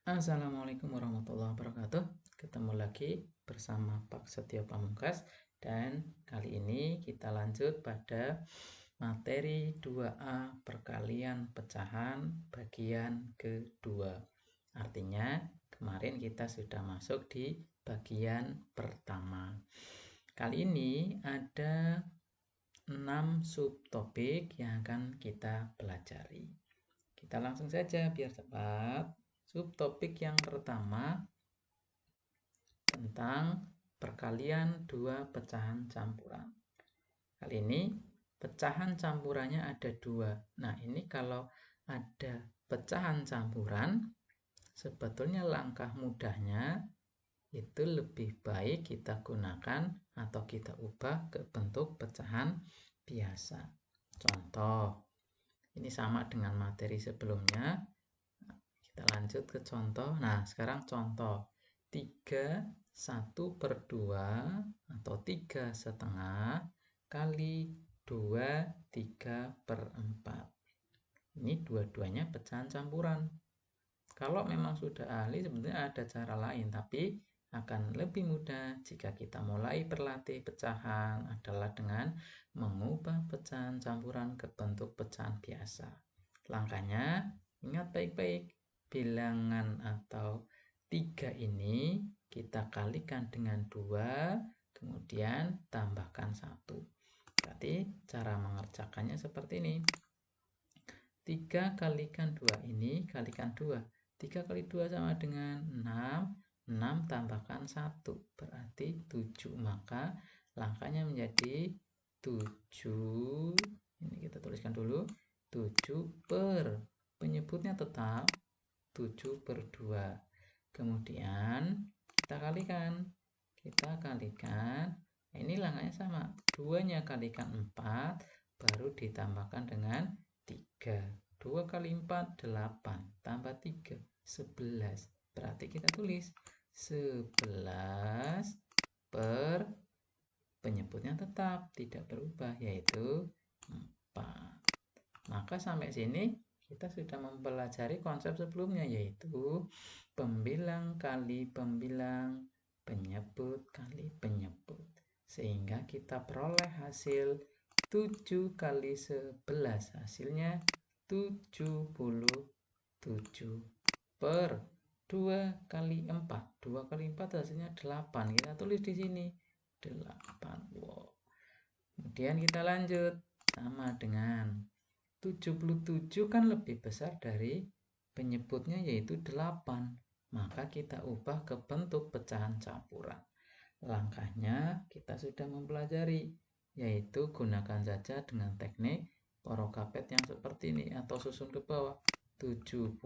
Assalamualaikum warahmatullahi wabarakatuh. Ketemu lagi bersama Pak Setio Pamungkas, dan kali ini kita lanjut pada materi 2A perkalian pecahan bagian kedua. Artinya kemarin kita sudah masuk di bagian pertama. Kali ini ada 6 subtopik yang akan kita pelajari. Kita langsung saja biar cepat. Subtopik yang pertama tentang perkalian dua pecahan campuran. Kali ini pecahan campurannya ada dua. Nah, ini kalau ada pecahan campuran, sebetulnya langkah mudahnya itu lebih baik kita gunakan atau kita ubah ke bentuk pecahan biasa. Contoh, ini sama dengan materi sebelumnya. Kita lanjut ke contoh. Nah, sekarang contoh 3 1/2 atau 3,5 kali 2 3/4. Ini dua-duanya pecahan campuran. Kalau memang sudah ahli, sebenarnya ada cara lain, tapi akan lebih mudah jika kita mulai berlatih pecahan adalah dengan mengubah pecahan campuran ke bentuk pecahan biasa. Langkahnya, ingat baik-baik, bilangan atau 3 ini kita kalikan dengan 2, kemudian tambahkan 1. Berarti cara mengerjakannya seperti ini. 3 kalikan 2 ini kalikan 2. 3 kali 2 sama dengan 6. 6 tambahkan 1 berarti 7. Maka langkahnya menjadi 7. Ini kita tuliskan dulu. 7 per, penyebutnya tetap 7/2. Kemudian kita kalikan. Ini langkahnya sama. 2-nya kalikan 4, baru ditambahkan dengan 3. 2 kali 4 8, tambah 3 11. Berarti kita tulis 11 per, penyebutnya tetap tidak berubah, yaitu 4. Maka sampai sini kita sudah mempelajari konsep sebelumnya, yaitu pembilang kali pembilang, penyebut kali penyebut, sehingga kita peroleh hasil 7 kali 11, hasilnya 77 per 2 kali 4. 2 kali 4 hasilnya 8. Kita tulis di sini 8. Wow. Kemudian kita lanjut sama dengan 77 kan lebih besar dari penyebutnya, yaitu 8. Maka kita ubah ke bentuk pecahan campuran. Langkahnya kita sudah mempelajari, yaitu gunakan saja dengan teknik porokapet yang seperti ini atau susun ke bawah. 77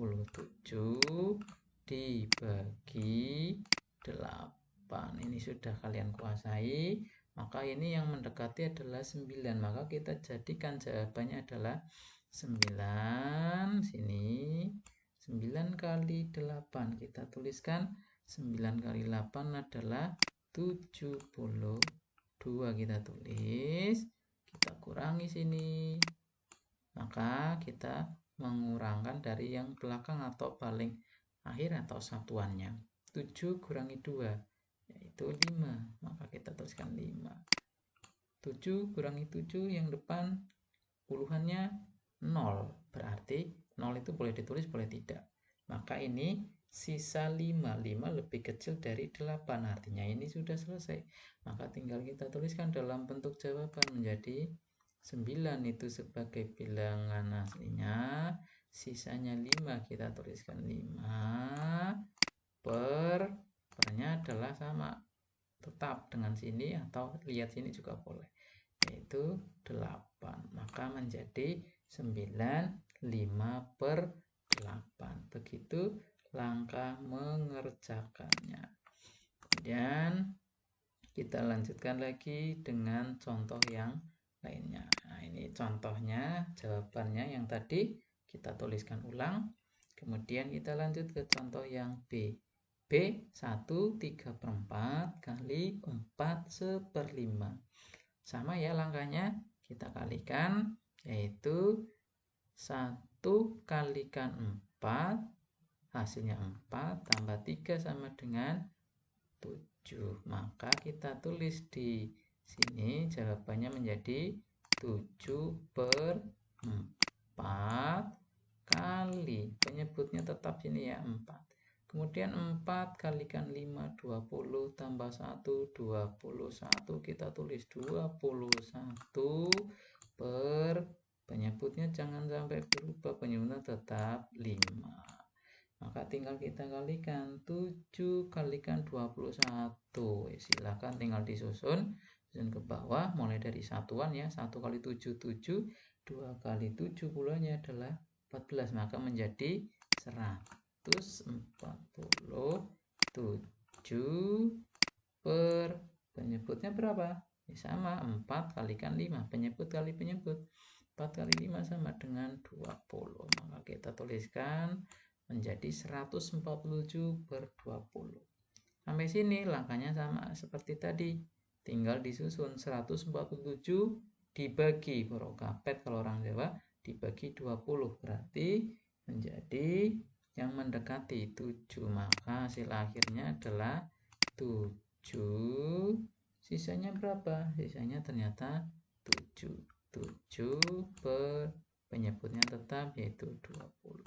dibagi 8. Ini sudah kalian kuasai. Maka ini yang mendekati adalah 9. Maka kita jadikan jawabannya adalah 9. Sini 9 kali 8. Kita tuliskan 9 kali 8 adalah 72. Kita tulis. Kita kurangi sini. Maka kita mengurangkan dari yang belakang atau paling akhir atau satuannya. 7 kurangi 2 yaitu 5, maka kita tuliskan 5. 7 kurangi 7 yang depan puluhannya 0, berarti 0 itu boleh ditulis boleh tidak. Maka ini sisa 5 lebih kecil dari 8, artinya ini sudah selesai. Maka tinggal kita tuliskan dalam bentuk jawaban menjadi 9 itu sebagai bilangan aslinya, sisanya 5, kita tuliskan 5 pernya adalah sama, tetap dengan sini atau lihat sini juga boleh, yaitu 8. Maka menjadi 9 5/8. Begitu langkah mengerjakannya. Kemudian kita lanjutkan lagi dengan contoh yang lainnya. Nah, ini contohnya, jawabannya yang tadi kita tuliskan ulang. Kemudian kita lanjut ke contoh yang B. B 1 3/4 kali 4 1/5. Sama ya langkahnya, kita kalikan, yaitu 1 kalikan 4 hasilnya 4 tambah 3 sama dengan 7. Maka kita tulis di sini jawabannya menjadi 7/4 kali, penyebutnya tetap sini ya 4. Kemudian 4 kalikan 5, 20 tambah 1, 21. Kita tulis 21 per, penyebutnya jangan sampai berubah, penyebutnya tetap 5. Maka tinggal kita kalikan 7 kalikan 21. Silahkan tinggal disusun ke bawah, mulai dari satuan ya. 1 kali 7, 7. 2 kali 7 pulanya adalah 14. Maka menjadi 147 per, penyebutnya berapa? Ya sama, 4 kalikan 5. Penyebut kali penyebut. 4 kali 5 sama dengan 20. Maka kita tuliskan menjadi 147/20. Sampai sini langkahnya sama seperti tadi. Tinggal disusun 147 dibagi barokapet kalau orang Jawa dibagi 20. Berarti menjadi yang mendekati 7. Maka hasil akhirnya adalah 7. Sisanya berapa? Sisanya ternyata 7. 7 per, penyebutnya tetap yaitu 20.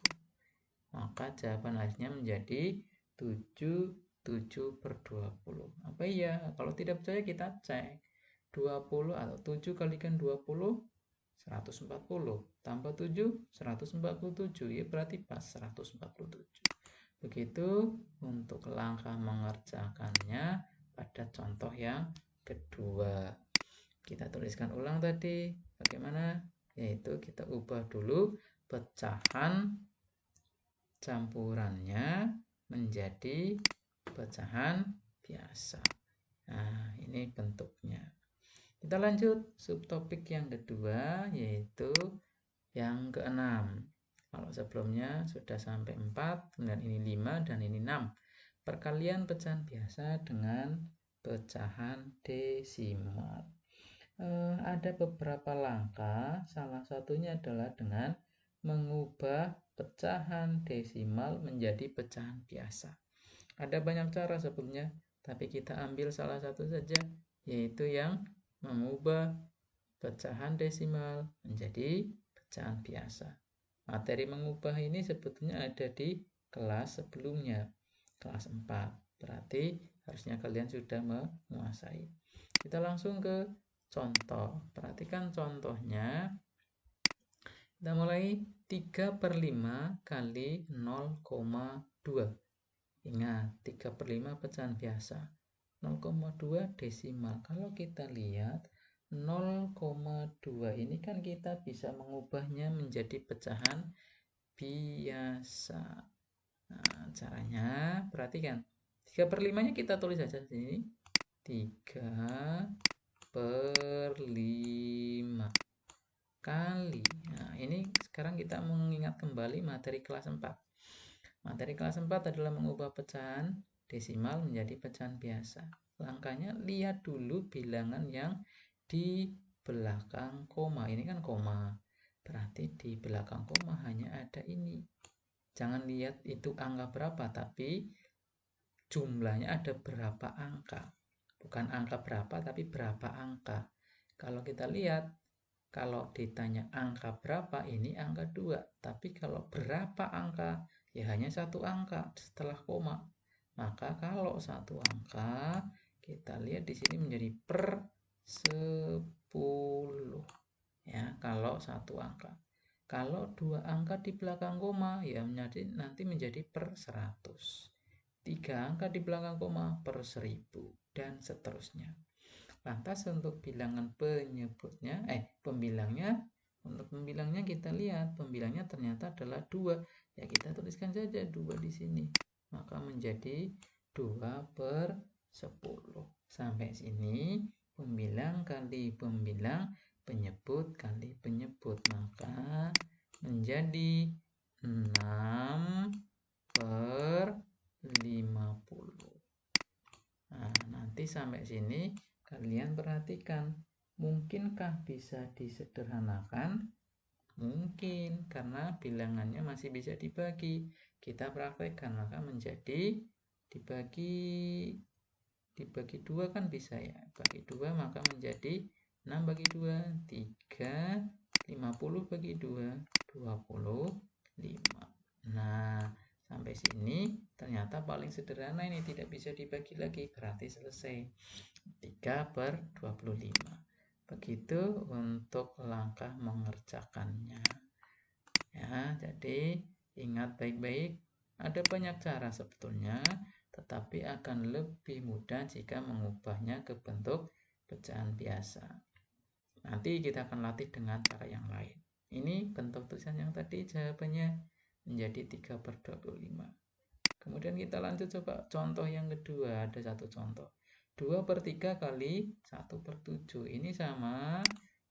Maka jawaban hasilnya menjadi 7/20. Apa iya? Kalau tidak percaya kita cek. 20 atau 7 kalikan 20, 140. Tambah 7, 147. Ya berarti pas 147. Begitu untuk langkah mengerjakannya pada contoh yang kedua. Kita tuliskan ulang tadi. Bagaimana? Yaitu kita ubah dulu pecahan campurannya menjadi pecahan biasa. Nah, ini bentuknya. Kita lanjut subtopik yang kedua, yaitu yang keenam. Kalau sebelumnya sudah sampai 4, kemudian ini 5 dan ini 6. Perkalian pecahan biasa dengan pecahan desimal. Ada beberapa langkah, salah satunya adalah dengan mengubah pecahan desimal menjadi pecahan biasa. Ada banyak cara sebetulnya, tapi kita ambil salah satu saja, yaitu yang mengubah pecahan desimal menjadi pecahan biasa. Materi mengubah ini sebetulnya ada di kelas sebelumnya, kelas 4. Berarti harusnya kalian sudah menguasai. Kita langsung ke contoh. Perhatikan contohnya. Kita mulai 3/5 kali 0,2. Ingat, 3/5 pecahan biasa. 0,2 desimal. Kalau kita lihat 0,2 ini kan kita bisa mengubahnya menjadi pecahan biasa. Nah, caranya perhatikan. 3/5-nya kita tulis saja di sini. 3/5 kali. Nah, ini sekarang kita mengingat kembali materi kelas 4. Materi kelas 4 adalah mengubah pecahan desimal menjadi pecahan biasa. Langkahnya lihat dulu bilangan yang di belakang koma. Ini kan koma. Berarti di belakang koma hanya ada ini. Jangan lihat itu angka berapa, tapi jumlahnya ada berapa angka. Bukan angka berapa, tapi berapa angka. Kalau kita lihat, kalau ditanya angka berapa, ini angka 2. Tapi kalau berapa angka, ya hanya satu angka setelah koma. Maka kalau satu angka, kita lihat di sini menjadi per 10. Ya, kalau satu angka. Kalau dua angka di belakang koma, ya nanti menjadi per 100. 3 angka di belakang koma per 1000, dan seterusnya. Lantas untuk bilangan penyebutnya, pembilangnya, untuk pembilangnya kita lihat, pembilangnya ternyata adalah 2. Ya kita tuliskan saja 2 di sini. Maka menjadi 2/10. Sampai sini pembilang kali pembilang, penyebut kali penyebut. Maka menjadi 6/50. Nah, nanti sampai sini kalian perhatikan, mungkinkah bisa disederhanakan? Mungkin, karena bilangannya masih bisa dibagi. kita praktekkan, maka menjadi dibagi 2 kan bisa ya, bagi 2 maka menjadi 6 bagi 2, 3, 50 bagi 2, 25. Nah, sampai sini ternyata paling sederhana ini, tidak bisa dibagi lagi, berarti selesai. 3/25. Begitu untuk langkah mengerjakannya. Ya, jadi ingat baik-baik, ada banyak cara sebetulnya, tetapi akan lebih mudah jika mengubahnya ke bentuk pecahan biasa. Nanti kita akan latih dengan cara yang lain. Ini bentuk tulisan yang tadi jawabannya menjadi 3/25. Kemudian kita lanjut coba contoh yang kedua. Ada satu contoh 2/3 kali 1/7. Ini sama.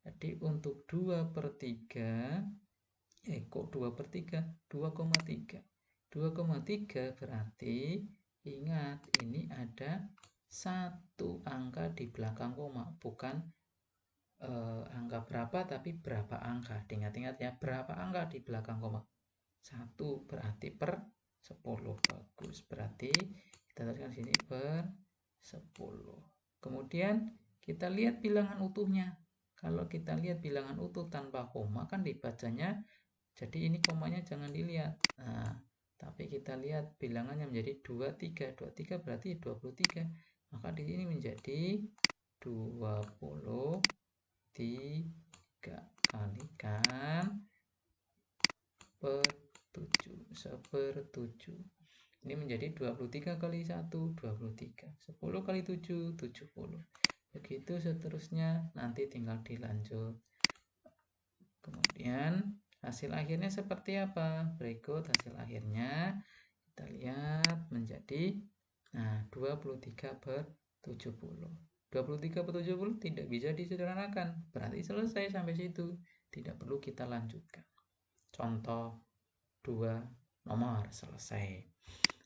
Jadi untuk 2/3, kok 2/3? 2,3. 2,3 berarti ingat ini ada satu angka di belakang koma, bukan angka berapa tapi berapa angka. Ingat-ingat ya, berapa angka di belakang koma. 1 berarti per 10. Bagus, berarti kita tuliskan sini per 10. Kemudian kita lihat bilangan utuhnya. Kalau kita lihat bilangan utuh tanpa koma kan dibacanya, jadi ini komanya jangan dilihat. Nah, tapi kita lihat bilangannya menjadi 23. 23 berarti 23. Maka di sini menjadi 23 kalikan per 7, 1/7. Ini menjadi 23 kali 1, 23. 10 kali 7, 70. Begitu seterusnya, nanti tinggal dilanjut. Kemudian hasil akhirnya seperti apa? Berikut hasil akhirnya. Kita lihat menjadi 23/70. 23/70 tidak bisa disederhanakan, berarti selesai sampai situ, tidak perlu kita lanjutkan. Contoh 2 nomor selesai.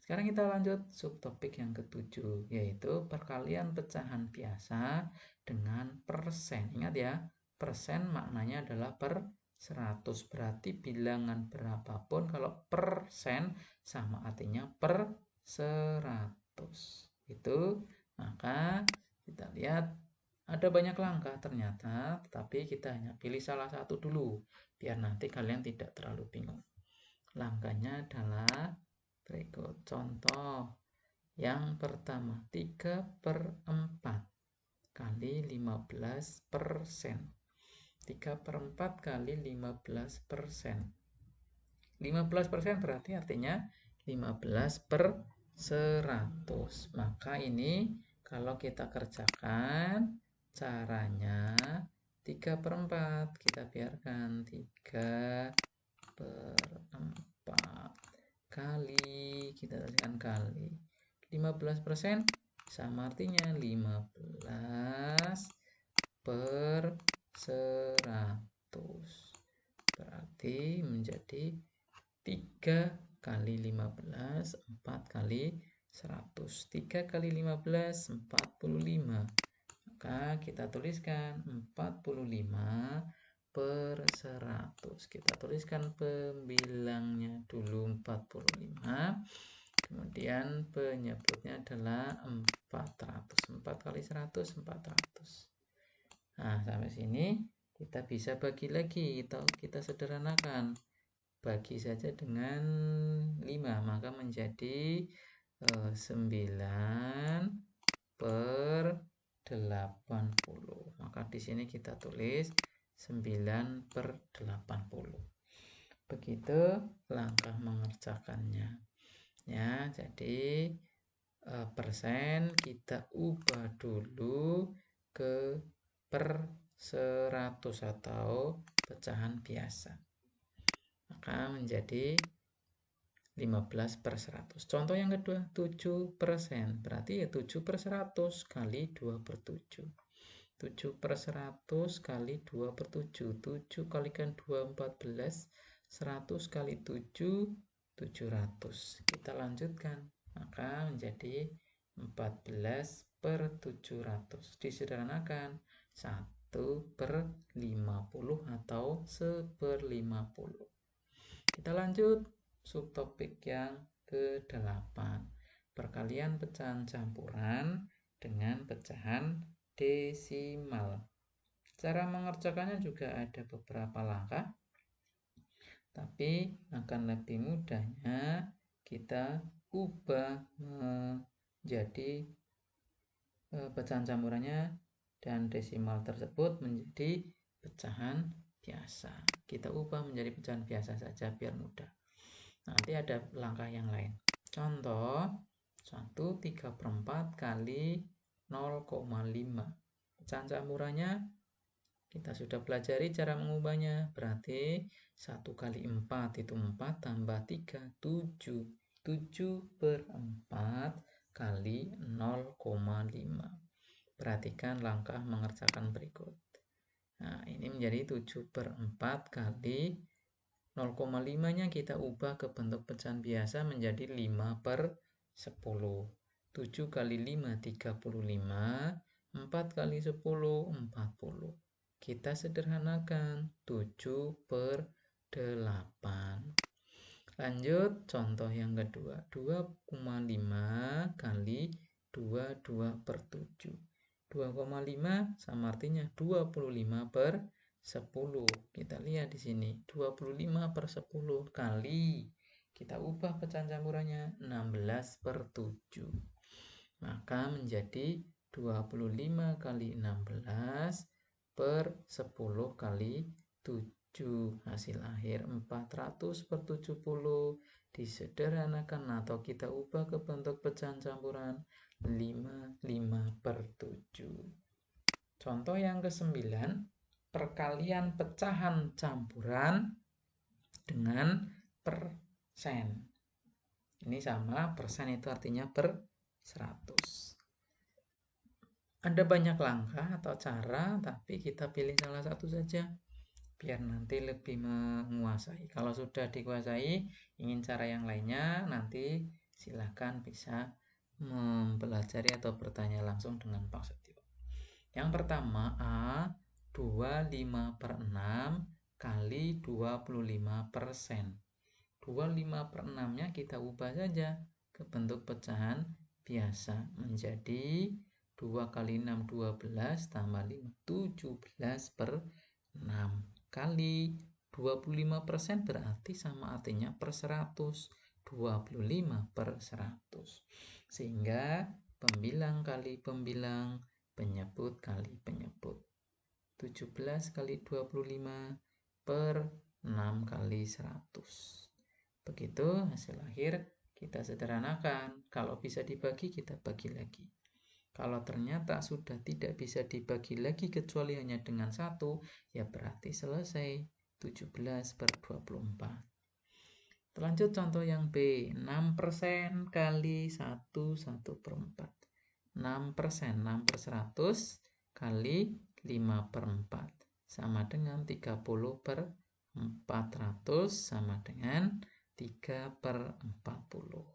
Sekarang kita lanjut subtopik yang ke-7, yaitu perkalian pecahan biasa dengan persen. Ingat ya, persen maknanya adalah per 100, berarti bilangan berapapun kalau persen sama artinya per 100. Itu, maka kita lihat ada banyak langkah ternyata, tetapi kita hanya pilih salah satu dulu, biar nanti kalian tidak terlalu bingung. Langkahnya adalah berikut. Contoh yang pertama, 3/4 kali 15%. 3/4 kali 15%. 15% berarti artinya 15/100. Maka ini kalau kita kerjakan caranya 3/4, kita biarkan 3/4 kali, kita tuliskan kali 15% sama artinya 15/100, berarti menjadi 3 kali 15, 4 kali 100. 3 kali 15, 45. Maka kita tuliskan 45/100. Kita tuliskan pembilangnya dulu 45. Kemudian penyebutnya adalah 400. 4 kali 100, 400. Nah, sampai sini kita bisa bagi lagi, kita sederhanakan. Bagi saja dengan 5, maka menjadi 9/80. Maka di sini kita tulis 9/80. Begitu langkah mengerjakannya. Ya, jadi persen kita ubah dulu ke per 100 atau pecahan biasa. Maka menjadi 15/100. Contoh yang kedua, 7%. Berarti ya 7/100 kali 2/7. 7/100 kali 2/7. 7 kalikan 2, 14. 100 kali 7, 700. Kita lanjutkan. Maka menjadi 14/700. Disederhanakan 1/50 atau 1/50. Kita lanjut. subtopik yang ke-8. Perkalian pecahan campuran dengan pecahan desimal. Cara mengerjakannya juga ada beberapa langkah, tapi akan lebih mudahnya kita ubah menjadi pecahan campurannya dan desimal tersebut menjadi pecahan biasa. Kita ubah menjadi pecahan biasa saja biar mudah. Nanti ada langkah yang lain. Contoh 1/3/4 kali 0,5. Pecahan campurannya kita sudah pelajari cara mengubahnya. Berarti 1 kali 4 itu 4 tambah 3, 7. 7/4 kali 0,5. Perhatikan langkah mengerjakan berikut. Nah, ini menjadi 7/4 kali 0,5-nya kita ubah ke bentuk pecahan biasa menjadi 5/10. 7 kali 5, 35. 4 kali 10, 40. Kita sederhanakan 7/8. Lanjut contoh yang kedua. 2,5 kali 22/7. 2,5 sama artinya 25/10. Kita lihat di sini 25/10 kali, kita ubah pecahan campurannya 16/7. Maka menjadi 25 kali 16/10 kali 7. Hasil akhir 400/70. Disederhanakan atau kita ubah ke bentuk pecahan campuran 5/7. Contoh yang ke-9, perkalian pecahan campuran dengan persen. Ini sama, persen itu artinya per 100. Ada banyak langkah atau cara, tapi kita pilih salah satu saja biar nanti lebih menguasai. Kalau sudah dikuasai, ingin cara yang lainnya, nanti silahkan bisa mempelajari atau bertanya langsung dengan Pak Setio. Yang pertama, A 25/6 kali 25%. 25/6-nya kita ubah saja ke bentuk pecahan biasa menjadi 2 kali 6, 12 tambah 5, 17/6 kali 25% berarti sama artinya per 100. 25/100. Sehingga pembilang kali pembilang, penyebut kali penyebut. 17 kali 25 per 6 kali 100. Begitu hasil akhir kita sederhanakan. Kalau bisa dibagi, kita bagi lagi. Kalau ternyata sudah tidak bisa dibagi lagi kecuali hanya dengan 1, ya berarti selesai. 17/24. Lanjut contoh yang B. 6% kali 1, 1/4. 6%, 6/100 kali 5/4. Sama dengan 30/400 sama dengan 3/40.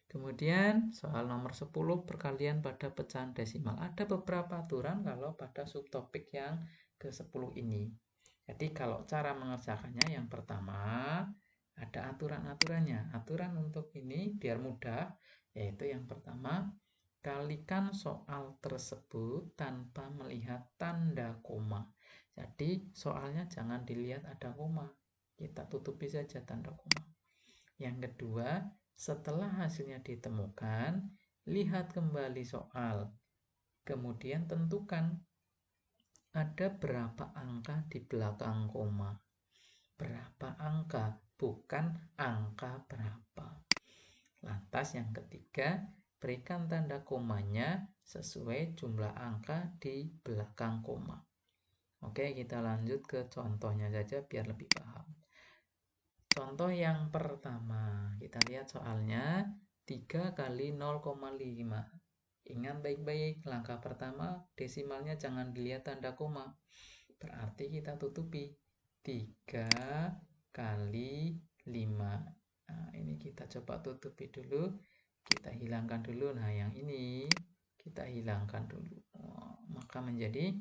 Kemudian soal nomor 10, perkalian pada pecahan desimal. Ada beberapa aturan kalau pada subtopik yang ke-10 ini. Jadi kalau cara mengerjakannya yang pertama ada aturan-aturannya. Aturan untuk ini biar mudah, yaitu yang pertama, kalikan soal tersebut tanpa melihat tanda koma. Jadi soalnya jangan dilihat ada koma, kita tutupi saja tanda koma. Yang kedua, setelah hasilnya ditemukan, lihat kembali soal. Kemudian tentukan ada berapa angka di belakang koma. Berapa angka, bukan angka berapa. Lantas yang ketiga, berikan tanda komanya sesuai jumlah angka di belakang koma. Oke, kita lanjut ke contohnya saja biar lebih paham. Contoh yang pertama, kita lihat soalnya 3 kali 0,5. Ingat baik-baik, langkah pertama desimalnya jangan dilihat tanda koma. Berarti kita tutupi 3 kali 5. Nah, ini kita coba tutupi dulu. Kita hilangkan dulu. Nah, yang ini kita hilangkan dulu. Maka menjadi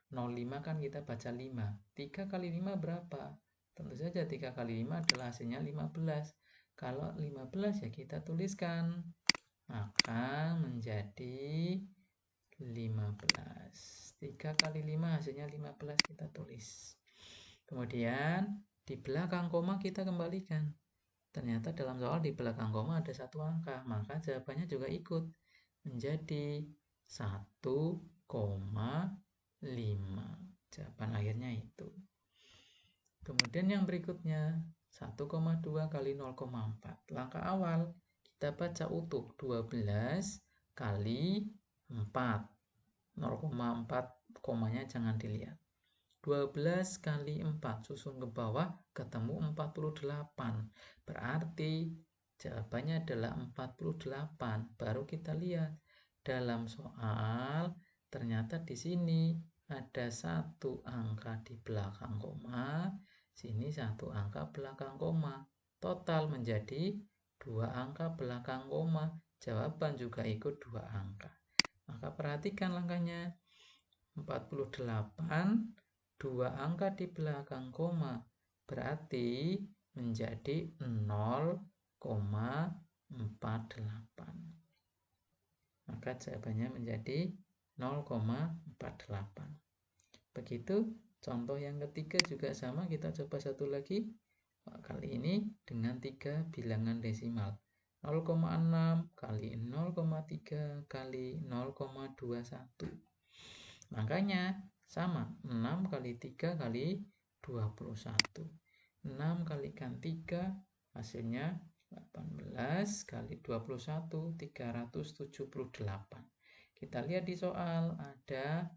0,5 kan kita baca 5. 3 kali 5 berapa? Tentu saja 3 kali 5 adalah hasilnya 15. Kalau 15 ya kita tuliskan. Maka menjadi 15. 3 kali 5 hasilnya 15 kita tulis. Kemudian di belakang koma kita kembalikan. Ternyata dalam soal di belakang koma ada satu angka, maka jawabannya juga ikut menjadi 1,5. Jawaban akhirnya itu. Kemudian yang berikutnya 1,2 kali 0,4. Langkah awal kita baca utuh 12 kali 4. 0,4 komanya jangan dilihat. 12 kali 4 susun ke bawah ketemu 48. Berarti jawabannya adalah 48. Baru kita lihat dalam soal ternyata di sini ada satu angka di belakang koma, sini satu angka belakang koma. Total menjadi 2 angka belakang koma. Jawaban juga ikut 2 angka. Maka perhatikan langkahnya. 48 2 angka di belakang koma berarti menjadi 0,48. Maka jawabannya menjadi 0,48. Begitu contoh yang ketiga juga sama, kita coba satu lagi. Kali ini dengan 3 bilangan desimal. 0,6 kali 0,3 kali 0,21. Makanya sama, 6 kali 3 kali 21. 6 kalikan 3 hasilnya 18 kali 21, 378. Kita lihat di soal ada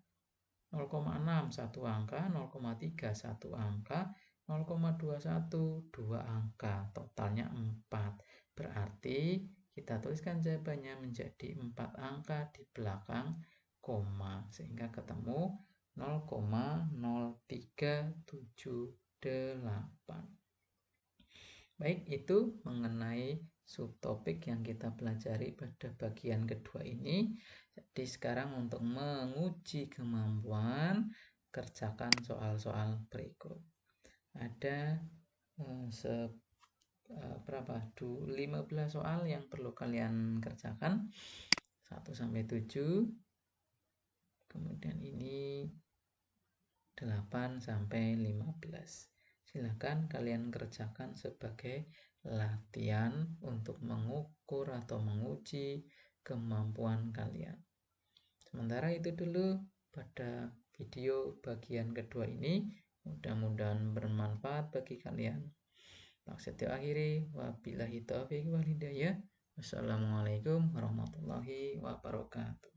0,6 satu angka, 0,3 satu angka, 0,21 dua angka, totalnya 4. Berarti kita tuliskan jawabannya menjadi 4 angka di belakang koma, sehingga ketemu 0,0378. Baik, itu mengenai subtopik yang kita pelajari pada bagian kedua ini. Jadi sekarang untuk menguji kemampuan, kerjakan soal-soal berikut. Ada 15 soal yang perlu kalian kerjakan, 1-7. Kemudian ini 8-15. Silakan kalian kerjakan sebagai latihan untuk mengukur atau menguji kemampuan kalian. Sementara itu dulu pada video bagian kedua ini. Mudah-mudahan bermanfaat bagi kalian. Maksudnya akhiri, wabillahi taufiq wal hidayah. Wassalamualaikum warahmatullahi wabarakatuh.